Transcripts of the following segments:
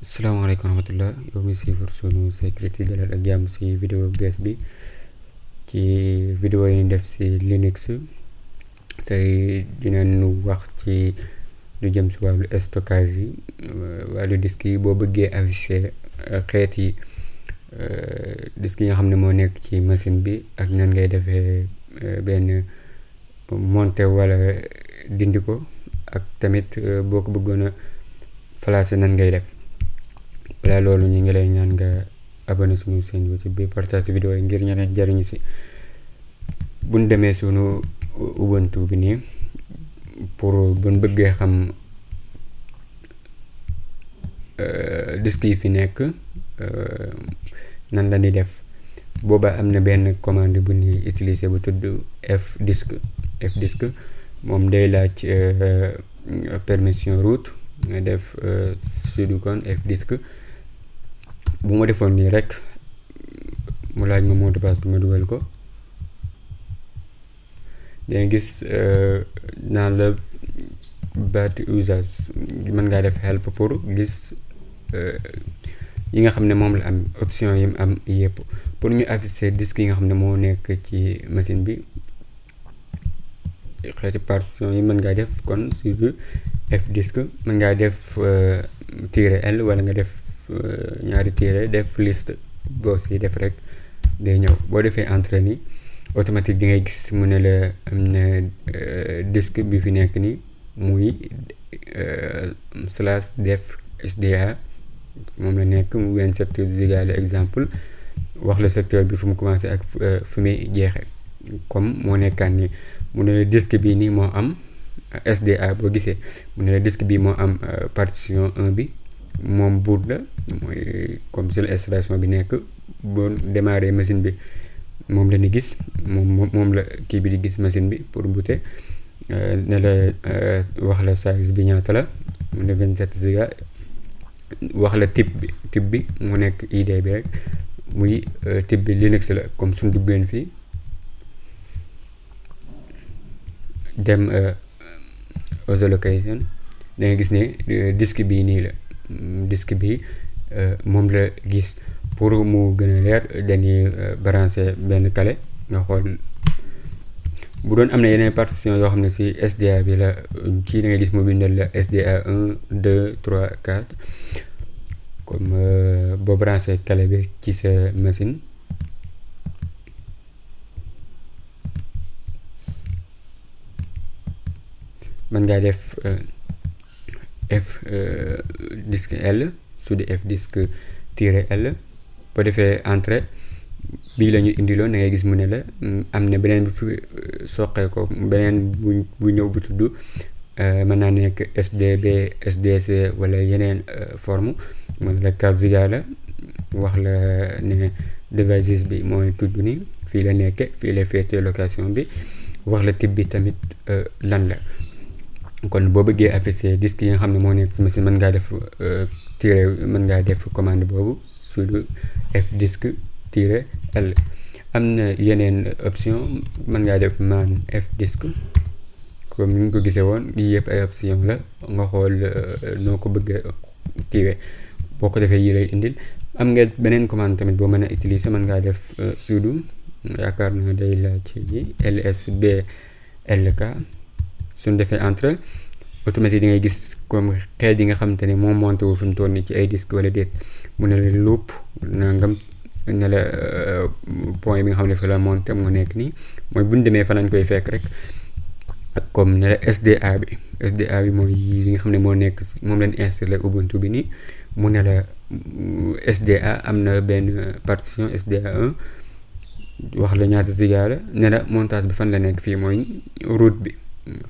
Assalamualaikum warahmatullah. Yow mi suivre sunu Secret dalal ak jàmm si vidéo bees bi ci vidéo yi ñu def si Linux. tey dinañu wax ci lu jëm si wàllu stockage yi wàllu disque yi boo bëggee afficher xeeti disque yi nga xam ne moo nekk ci machine bi ak nan ngay defee benn monter wala dindi ko ak tamit boo ko bëggoon a flasher nan ngay def. balaa loolu ñu ngi lay ñaan nga abonné suñu chaîne YouTube bi partage vidéo yi ngir ñeneen jariñu si. buñ demee sunu Ubuntu bi nii pour buñ bëggee xam disque yi fi nekk nan la ñuy def booba am na benn commande bu ñuy utiliser bu tudd fdisk moom day laaj permission root nga def sudo kon fdisk. bu ma defoon nii rek mu laaj ma mot de passe bi ma dugal ko danga gis naan la bati usage mën ngaa def help pour gis yi nga xam ne moom la am option yi mu am yëpp pour ñu afficher disque yi nga xam ne moo nekk ci machine bi xeeti partition yi mën ngaa def kon sur fdisk mën ngaa def -L wala nga def ñaari tiret def liste boo si def rek day ñëw boo defee entrée ni automatique di ngay gis mu ne la am na disque bi fi nekk ni muy /def SDA moom la nekk mu 27 giga la exemple wax la secteur bi fu mu commencé ak fu muy jeexe comme moo nekkaan ni mu ne la disque bi nii moo am SDA boo gisee mu ne la disque bi moo am partition 1 bi moom boot la mooy comme si la installation bi nekk boo démarrer machine bi moom la ni gis moom la kii bi di gis machine bi pour booter ne la wax la size bi ñaata la mu ne 27 giga wax la type bi mu nekk ID bi rek muy type bi Linux la comme suñ duggeen fii dem auto location da nga gis ne disque bii nii la disque bi moom la gis. pour mu gën a leer dañuy brancher benn clé nga xool bu doon am na yeneen partition yoo xam ne si SDA bi la ci da ngay gis mu bindal la SDA 1 2 3 4 comme boo brancher clé bi ci sa machine mën ngaa def fdisk L sudo fdisk -L boo defee entrée bii la ñu indiloon da ngay gis mu ne la am na beneen bu fi soqee ko beneen bu ñëw bu tudd mën naa nekk SDB SDC wala yeneen forme mën la 4 giga la wax la ne devices bi mooy tudd ni fii la nekke fii la féete location bi wax la type bi tamit lan la. kon boo bëggee afficher disque yi nga xam ne moo nekk ci machine mën ngaa def mën ngaa def commande boobu sudo fdisk-L. am na yeneen option mën ngaa def man fdisk comme ni ñu ko gisee woon yii yëpp ay option la nga xool noo ko bëgg tiire boo ko defee yi lay indil. am nga beneen commande tamit boo mën a utiliser mën ngaa def sudo yaakaar naa day laaj yi lsblk suñ defee entrée automatique di ngay gis comme xeet yi nga xamante ne moom monté wu fi mu toll nii ci ay disque wala déet mu ne la loop nangam ne la point bi nga xam ne fi la monté moo nekk nii mooy buñ demee fa lañ koy fekk rek comme ne la SDA bi mooy li nga xam ne moo nekk moom lañ installé Ubuntu bi nii mu ne la SDA am na benn partition SDA 1 wax la ñaata giga la ne la montage bi fan la nekk fii mooy root bi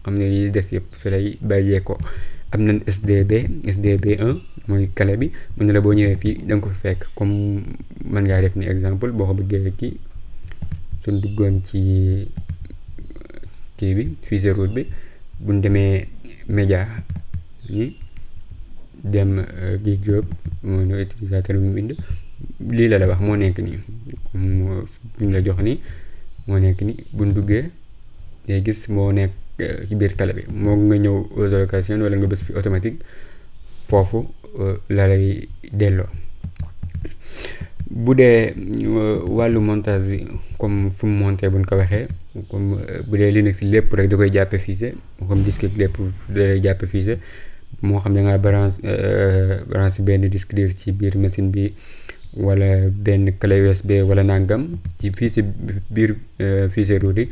xam ne yi des yëpp fi lay bàyyee ko. am nañ SDB1 mooy clé bi mu ne la boo ñëwee fii da nga ko fi fekk comme mën ngaa def ni exemple boo ko bëggee kii suñ duggoon ci kii bi fichier root bi buñ demee média ni dem gi job moo no utilisateur bi mu bind lii la wax moo nekk nii comme buñ la jox ni moo nekk ni buñ duggee day gis moo nekk ci biir clé bi moo nga ñëw aux location wala nga bës fi automatique foofu la lay delloo. bu dee wàllu montage comme fu mu monté buñ ko waxee comme bu dee Linux lépp rek da koy jàppe fichier comme disque lépp da lay jàppe fichier moo xam ne nga branche benn disque dur ci biir machine bi wala benn clé USB wala nangam ci fichier biir fichier root yi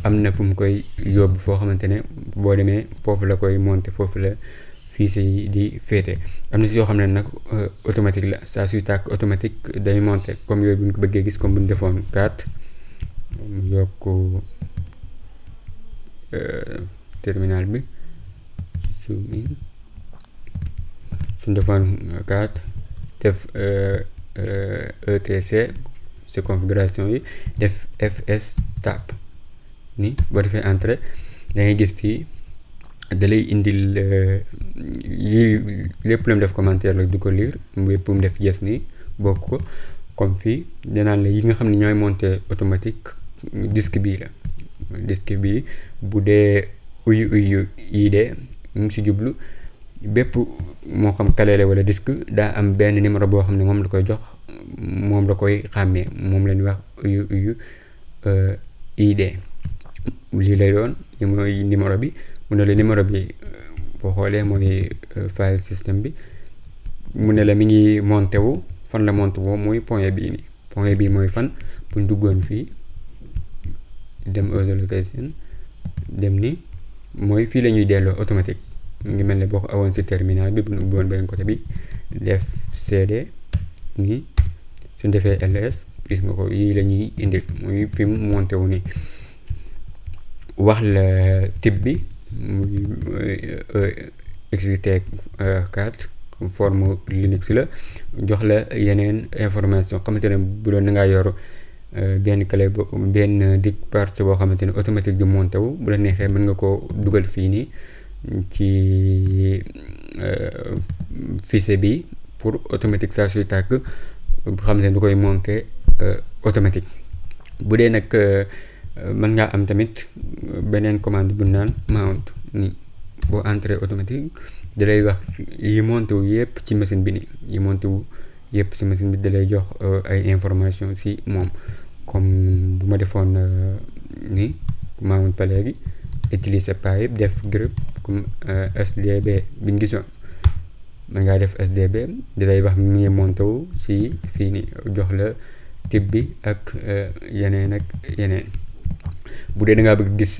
am na fu mu koy yóbbu foo xamante ne boo demee foofu la koy monter foofu la fichier yi di féete. am na si yoo xam ne nag automatique la saa suy tàkk automatique day monter comme yooyu bu ñu ko bëggee gis comme bu ñu defoon 4 mu yokk terminal bi zoom in suñu defoon 4 def etc ci configuration yi def fs tab ni boo defee entrée da ngay gis fii da lay indil yi lépp lu mu def commentaire la du ko lire lépp mu def yes nii bokk ko comme fii danaan la yi nga xam ne ñooy monter automatique disque bii la disque bii bu dee uyu id mu ngi si jublu bépp moo xam clé la wala disque daa am benn numéro boo xam ne moom la koy jox moom la koy xàmmee moom la ñuy wax uyu id lii lay doon li mooy numéro bi mu ne la numéro bi boo xoolee mooy file system bi mu ne la mi ngi monté wu fan la monté wu mooy point bii nii point bii mooy fan buñ duggoon fii dem other location dem ni mooy fii la ñuy delloo automatique mu ngi mel ne boo ko awoon si terminal bi bu ñu ubboon beneen côté bi def cd nii suñ defee ls gis nga ko yii la ñuy indil muy fi mu monté wu nii wax la type bi muy xt4 forme Linux la jox la yeneen information xamante ne bu doon da ngaa yor benn clé benn dig partie boo xamante ne automatique du monté wu bu la neexee mën nga ko dugal fii nii ci fichier bi pour automatique saa suy tàkk xamante ne du koy monté automatique. bu dee nag mën ngaa am tamit beneen commande bu naan mount ni boo entré automatique da lay wax yi monté wu yëpp ci machine bi nii yi monté wu yëpp ci machine bi da lay jox ay information ci moom comme bu ma defoon ni mount ba léegi utiliser pipe def grep comme sdb bi ñu gisoon mën ngaa def sdb da lay wax mi ngi monté wu ci fii nii jox la type bi ak yeneen ak yeneen. bu dee da ngaa bëgg gis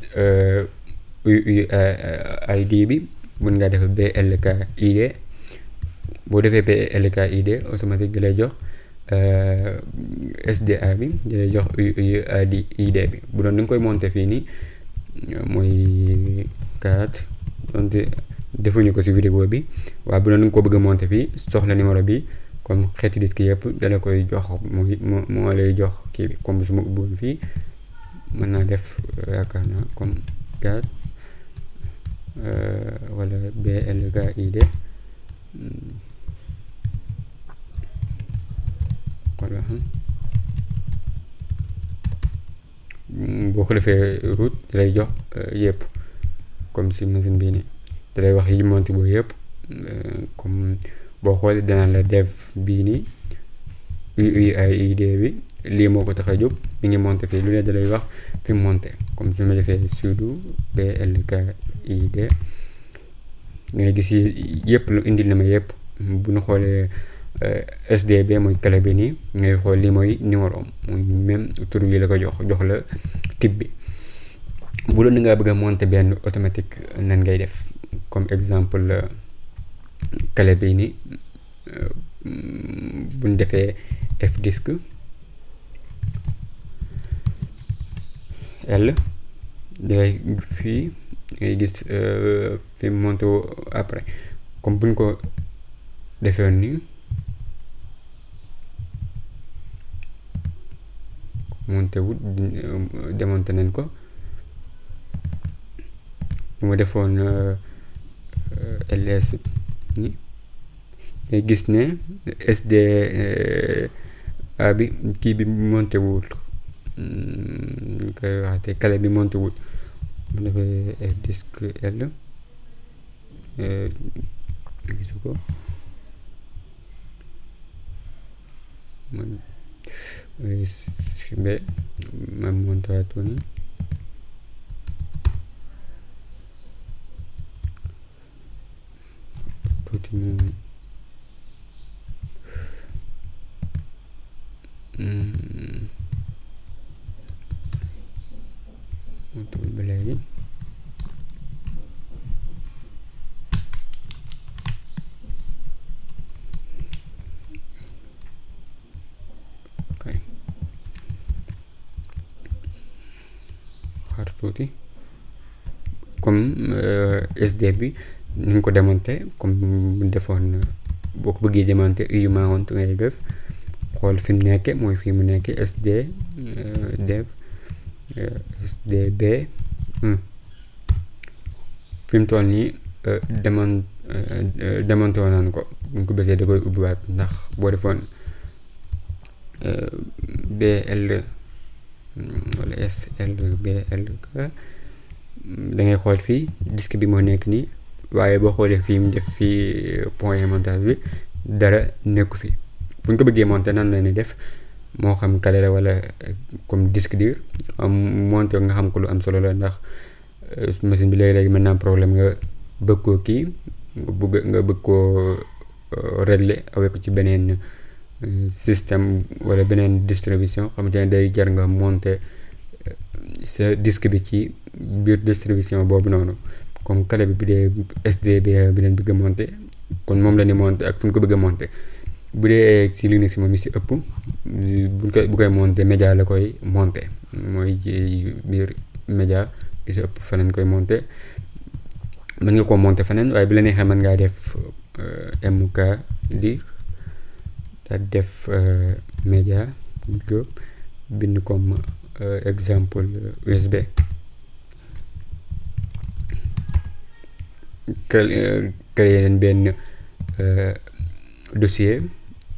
id bi mën ngaa def blk id boo defee blk id automatique da lay jox sda bi da lay jox id bi bu doon da nga koy monter fii nii mooy 4 donte defuñu ko ci vidéo bi waaye bu doon da nga ko bëgg a monter fii soxla numéro bi comme xeeti disque yëpp dala koy jox moo lay jox kii bi comme su ma ubboon fii mën naa def yaakaar naa comme 4 wala blk id wala boo ko defee route lay jox yëpp comme si machine bii nii da lay wax yi monté boo yëpp comme boo xoolee danaan la def bii nii UUID bi lii moo ko tax a jóg mi ngi monté fii lu ne da lay wax fi mu monté comme su ma defee sudo blkid ngay gis yëpp lu indil na ma yëpp bu ñu xoolee sdb mooy clé bi nii ngay xool lii mooy numéro muy même tur bi la ko jox la type bi. bu doon nga bëgg a monter benn automatique nan ngay def comme exemple clé bi nii buñ defee fdisk L day fii ngay gis fi monté wu après comme buñ ko defee nii monté wu démonté nañ ko bu ma defoon ls ni ngay gis ne sd bi kii bi monté wul koy waxate clé bi monté wul bu defee fdisk L gisu ko man USB ma monté waat ko nii tuuti mu motul ba léegi xaar tuuti comme SD bi ni nga ko démonté comme bu defoon boo ko bëggee démonté u mount ngay def xool fi mu nekke mooy fii mu nekke SD dev SDB fi mu toll nii démonté woon naan ko bu ñu ko bësee da koy ubbiwaat ndax boo defoon BL wala SLBL da ngay xool fii disque bi moo nekk nii waaye boo xoolee fii mu def fii point montage bi dara nekku fi bu ñu ko bëggee monter nan la ñuy def moo xam clé la wala comme disque dur monter nga xam ko lu am solo la ndax machine bi léegi-léegi mën naa am problème nga bëgg koo kii nga bëgg koo régler awee ko ci beneen système wala beneen distribution xamante ne day jar nga monter sa disque bi ci biir distribution boobu noonu comme clé bi dee SDB bi leen bëgg a monter kon moom la ni monter ak fu ñu ko bëgg a monter bu dee ci Linux moom mi si ëpp bu koy monter média la koy monter mooy ci biir média li si ëpp fa lañ koy monter mën nga koo monter feneen waaye bi la neexee mën ngaa def MK dir def média go bind comme exemple USB créer leen benn dossier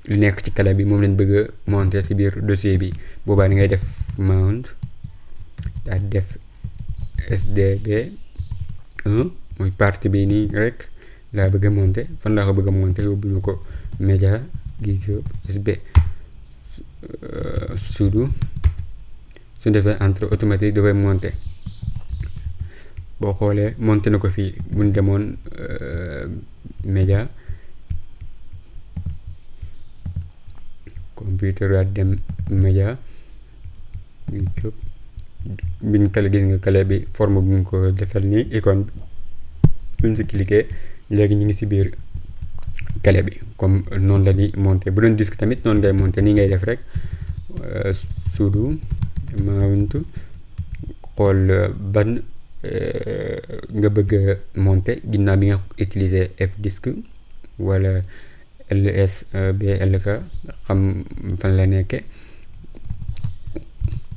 lu nekk ci clé bi moom lañ bëgg a monter ci biir dossier bi boobaa da ngay def mount daal def SDB 1 mooy partie bi nii rek laa bëgg a monter fan laa ko bëgg a monter yóbbu ñu ko média gi USB sudo su defee entre automatique dafay monter boo xoolee monter na ko fii buñ demoon média computer waa dem média YouTube biñ kale gis nga clé bi forme bu ñu ko defal nii icône buñ si cliquer léegi ñu ngi si biir clé bi comme noonu la ni monter bu doon disque tamit noonu ngay monter nii ngay def rek sudo mount xool ban nga bëgg a monter ginnaaw bi nga utiliser Fdisk wala LSBLK xam fan la nekke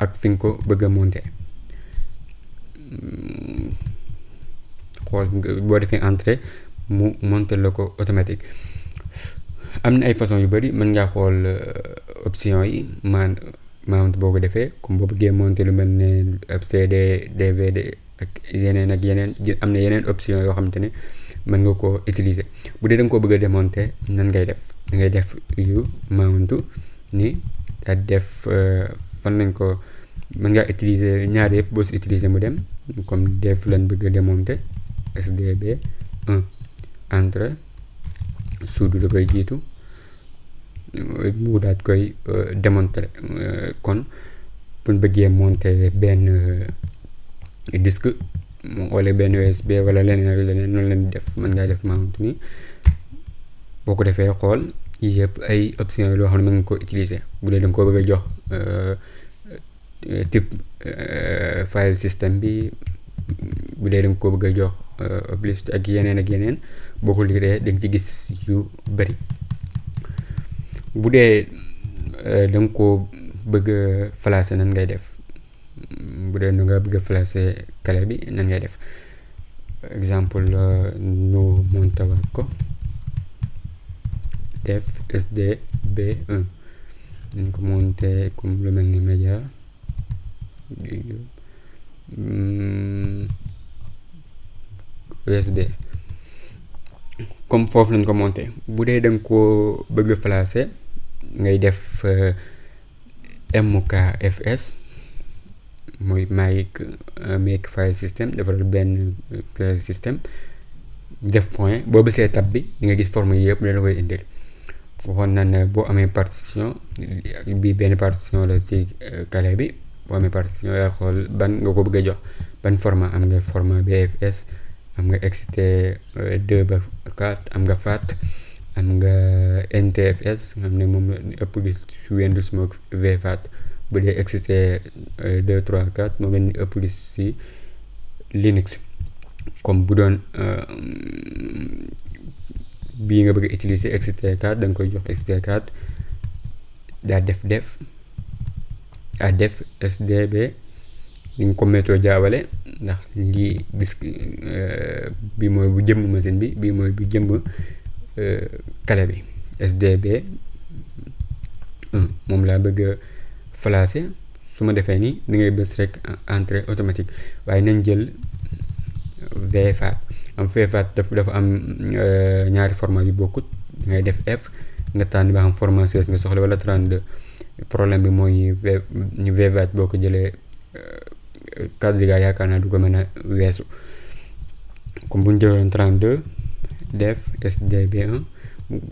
ak fi nga ko bëgg a monter xool boo defee entrée mu monter la ko automatique am na ay façon yu bari mën ngaa xool option yi mount boo ko defee comme boo bëggee monter lu mel ne CD DVD ak yeneen am na yeneen option yoo xamante ne mën nga koo utiliser bu dee da nga koo bëgg a démonter nan ngay def da ngay def u mount ni daal def fan lañ ko mën ngaa utiliser ñaar yëpp boo si utiliser mu dem comme def lañ bëgg a démonter SDB 1 entre sudo da koy jiitu mu daat koy démonter kon buñ bëggee monter benn disque wala benn USB wala leneen noonu leen def mën ngaa def mount ni boo ko defee xool yëpp ay option loo xam ne mën nga ko utiliser bu dee da nga ko bëgg a jox type file system bi bu dee da nga ko bëgg a jox liste ak yeneen boo ko liiree da nga ci gis yu bari bu dee da nga ko bëgg a flasher nan ngay def bu dee nga bëgg a flasher clé bi nan ngay def exemple nu montawaat ko def SDB 1 nañ ko monter comme lu mel ni média USB comme foofu lañ ko monter bu dee da nga koo bëgg a flasher ngay def mkfs mooy make file system defal benn système def point boo bësee tab bi di nga gis forme yi yëpp dana koy indil. waxoon na ne boo amee partition bi benn partition la ci clé bi boo amee partition yaa xool ban nga ko bëgg a jox ban format. am nga format BFS, am nga XT2 ba 4, am nga FAT, am nga NTFS nga xam ne moom la ëpp gis su Windows moom VFAT. bu dee XT2 3 4 moom la ñu ëpp gis ci Linux. comme bu doon bii nga bëgg a utiliser XT4 da nga koy jox XT4 daa def SDB di nga ko météo jaawale ndax lii disque bi mooy bu jëmm machine bi bii mooy bu jëmm clé bi. SDB moom laa bëgg a flasher. su ma defee nii da ngay bës rek entrée automatique. waaye nañ jël VFAT. am VFAT dafa am ñaari format yu bokkut. ngay def F nga tànn ba xam format 16 nga soxla wala 32. problème bi mooy VFAT boo ko jëlee 4 giga yaakaar naa du ko mën a weesu. comme bu ñu jëloon 32 def SDB1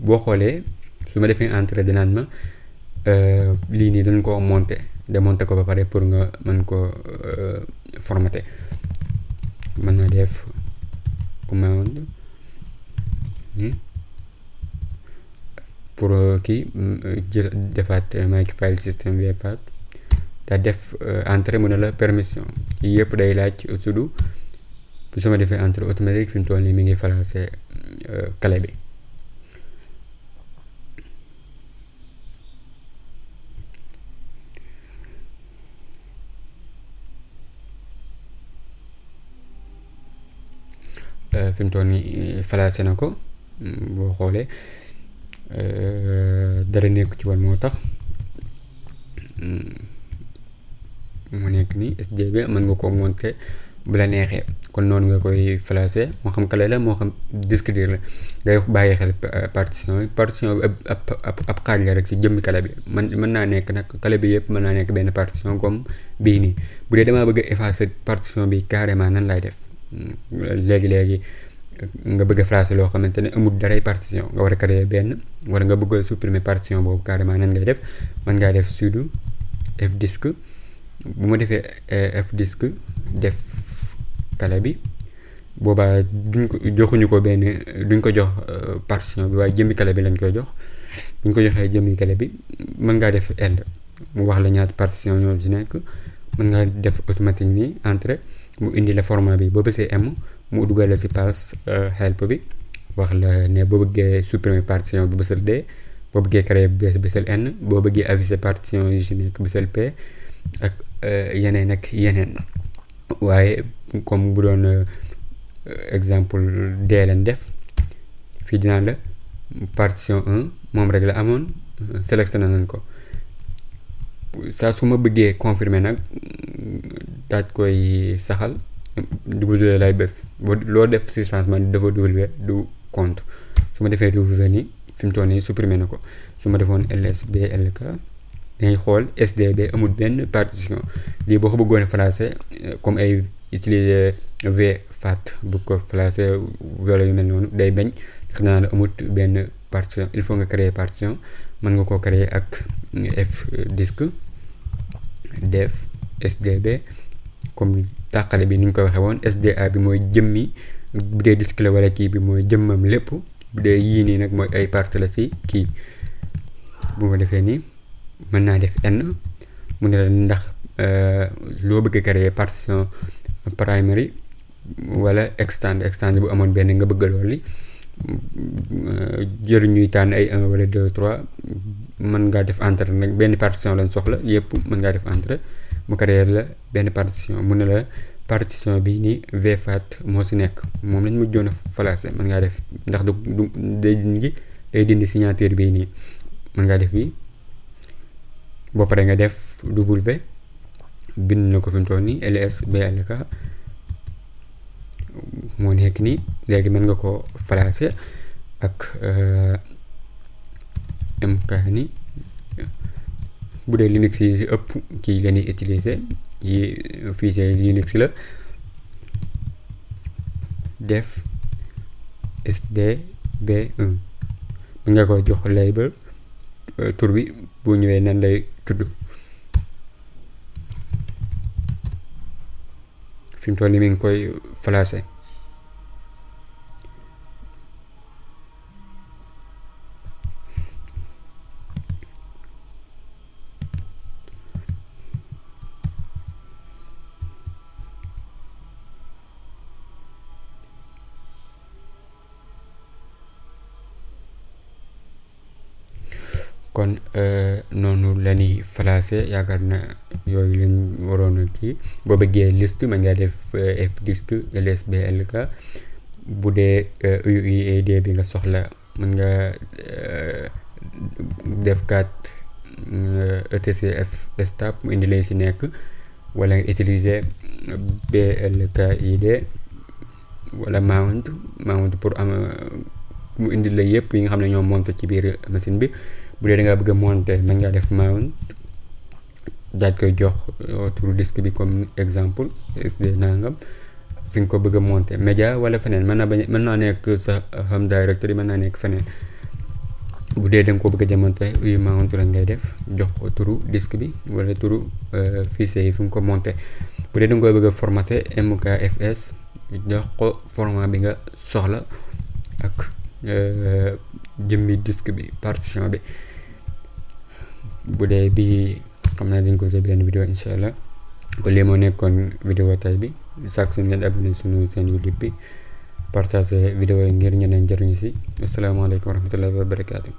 boo xoolee su ma defee entrée dinaan ma lii nii dañ ko démonter ko ba pare pour nga mën ko formater. mën naa def command pour kii jël defaat make file system VFAT daa def entrée mu ne la permission yëpp day laaj sudo. bu sama defee entrée automatique fi mu toll nii mi ngi flasher clé bi. fi mu toll nii flasher na ko. boo xoolee dara nekk ci woon moo tax mu nekk nii SDB mën nga ko monter bu la neexee. kon noonu nga koy flasher moo xam clé la moo xam disque dur la. ngay bàyyi xel partition bi ab xaaj la rek ci jëmmi clé bi. mën naa nekk nag clé bi yëpp mën naa nekk benn partition comme bii nii. bu dee damaa bëgg a effacer partition bi carrément nan lay def. léegi nga bëgg a flasher loo xamante ne amul daray partition nga war a créer benn wala nga bëgg a supprimer partition boobu carrément nan ngay def. mën ngaa def sudo fdisk. bu ma defee fdisk def clé bi boobaa joxuñu ko duñ ko jox partition bi waaye jëmmi clé bi lañ koy jox. buñ ko joxee jëmmi clé bi mën ngaa def L mu wax la ñaata partition ñoo ci nekk. mën ngaa def automatique nii entrée mu indi la format bi boo bësee M mu dugal la ci page help bi wax la ne boo bëggee supprimer partition bi bësal D, boo bëggee créer bësal N, boo bëggee afficher partition yi ci nekk bësal P ak yeneen ak yeneen. waaye comme bu doon exemple D lañ def fii dinaa la partition 1 moom rek la amoon sélectionné nañ ko. saa su ma bëggee confirmer nag daaj koy saxal W lay bës loo def ci changement dafa W du compte. su ma defee W nii fi mu toll nii supprimer na ko. su ma defoon LSBLK dangay xool SDB amul benn partition. lii boo ko bëggoon a flasher comme ay utiliser VFAT bu ko flasher wala yu mel noonu day bañ xam naa la amut benn partition. il faut nga créer partition. mën nga koo créer ak fdisk def SDB comme tàqale bi ni ñu ko waxee woon. SDA bi mooy jëmmi bu dee disque la wala kii bi mooy jëmmam lépp. bu dee yii nii nag mooy ay partie la ci kii. bu ma defee nii mën naa def N mu ne la ndax loo bëgg a créer partition primary wala extend bu amoon benn nga bëgg loolu li jëru ñuy tànn ay 1 wala 2 3 mën ngaa def entrée nag benn partition lañ soxla yëpp mën ngaa def entrée mu créer la benn partition mu ne la partition bi nii VFAT moo ci nekk moom lañ mujjoon a flasher. mën ngaa def ndax du day dindi signature bii nii. mën ngaa def bii boo paree nga def W bind na ko fi mu toll nii LSBLK moo nekk nii. léegi mën nga ko flasher ak MK ni bu dee Linux yi si ëpp kii la ñuy utiliser yi fichier Linux la def sdb1 mi nga ko jox label tur bi bu ñëwee nan lay tudd fi mu toll nii mi ngi koy flasher kon noonu la ñuy flasher yaakaar na yooyu lañ waroon a kii boo bëggee liste ma nga def fdisk lsblk bu dee UID bi nga soxla mën nga def 4 etcf stap mu indi lay si nekk wala nga utiliser blkid wala mount pour am mu indi la yëpp yi nga xam ne ñoo monté ci biir machine bi bu dee da ngaa bëgg a monter mën ngaa def mount daaj koy jox turu disque bi comme exemple sd nangam fi nga ko bëgg a monter média wala feneen mën naa nekk sa home directory mën naa nekk feneen bu dee da nga ko bëgg a jamonte mount la ngay def jox ko turu disque bi wala turu fichier yi fi nga ko monter bu dee da nga koy bëgg a formater mkfs jox ko format bi nga soxla ak jëmmi disque bi partition bi bu dee bii xam naa dañ ko def benn vidéo incha allah kon lii moo nekkoon vidéo tay bi sàkk su ngeen abonné suñu seen YouTube bi partagé vidéo yi ngir ñeneen njëriñu si asalaamaaleykum wa rahmatullahi wa barakaatu